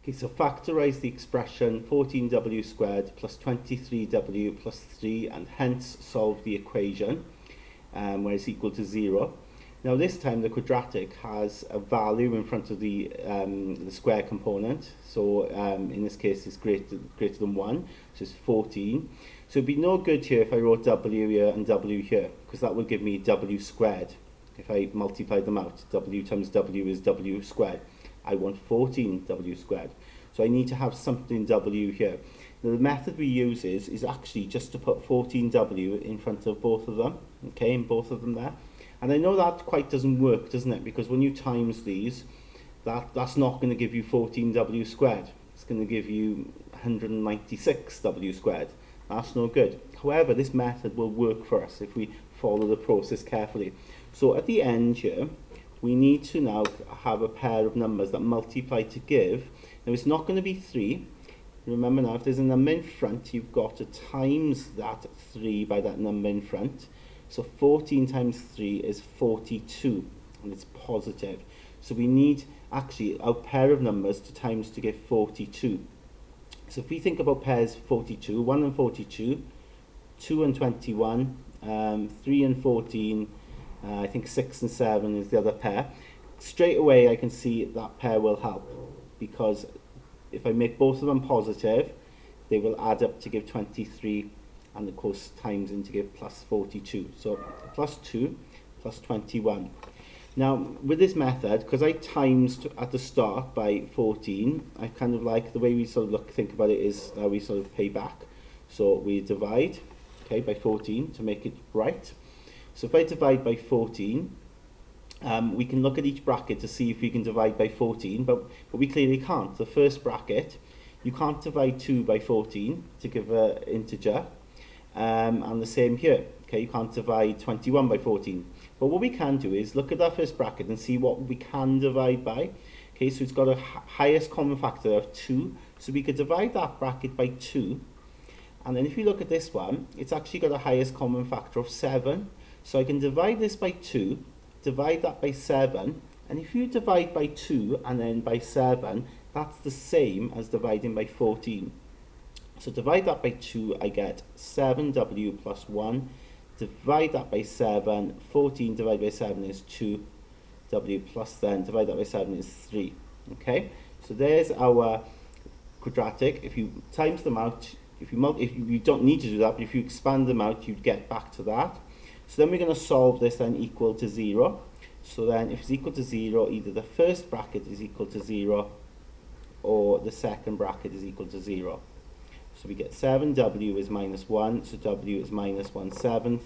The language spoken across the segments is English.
Okay, so factorize the expression 14w squared plus 23w plus 3 and hence solve the equation where it's equal to 0. Now this time the quadratic has a value in front of the square component, so in this case it's greater than 1, so it's 14. So it'd be no good here if I wrote w here and w here, because that would give me w squared. If I multiply them out, w times w is w squared. I want 14w squared. So I need to have something w here. Now the method we use is actually just to put 14w in front of both of them, okay, in both of them there. And I know that quite doesn't work, doesn't it? Because when you times these, that's not going to give you 14w squared. It's going to give you 196w squared. That's no good. However, this method will work for us if we follow the process carefully. So at the end here, we need to now have a pair of numbers that multiply to give. Now it's not going to be 3. Remember now, if there's a number in front, you've got to times that 3 by that number in front. So 14 times 3 is 42, and it's positive. So we need actually a pair of numbers to times to give 42. So if we think about pairs 42, 1 and 42, 2 and 21, 3 and 14, I think 6 and 7 is the other pair. Straight away I can see that pair will help, because if I make both of them positive, they will add up to give 23, and of course times in to give plus 42. So plus 2 plus 21. Now with this method, because I times at the start by 14, I kind of like the way we sort of think about it is how we sort of pay back. So we divide, okay, by 14 to make it right. So if I divide by 14, we can look at each bracket to see if we can divide by 14, but we clearly can't. The first bracket, you can't divide 2 by 14 to give an integer, and the same here. Okay, you can't divide 21 by 14. But what we can do is look at that first bracket and see what we can divide by. Okay, so it's got a highest common factor of 2, so we could divide that bracket by 2. And then if you look at this one, it's actually got a highest common factor of 7. So I can divide this by 2, divide that by 7, and if you divide by 2 and then by 7, that's the same as dividing by 14. So divide that by 2, I get 7w plus 1. Divide that by 7, 14 divided by 7 is 2w plus then divide that by 7 is 3. Okay, so there's our quadratic. If you times them out, if you don't need to do that, but if you expand them out, you'd get back to that. So then we're going to solve this then equal to 0. So then if it's equal to 0, either the first bracket is equal to 0 or the second bracket is equal to 0. So we get 7w is minus 1, so w is minus 1/7.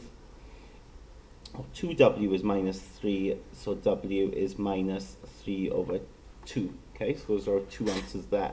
Or 2w is minus 3, so w is minus 3/2. Okay, so those are our two answers there.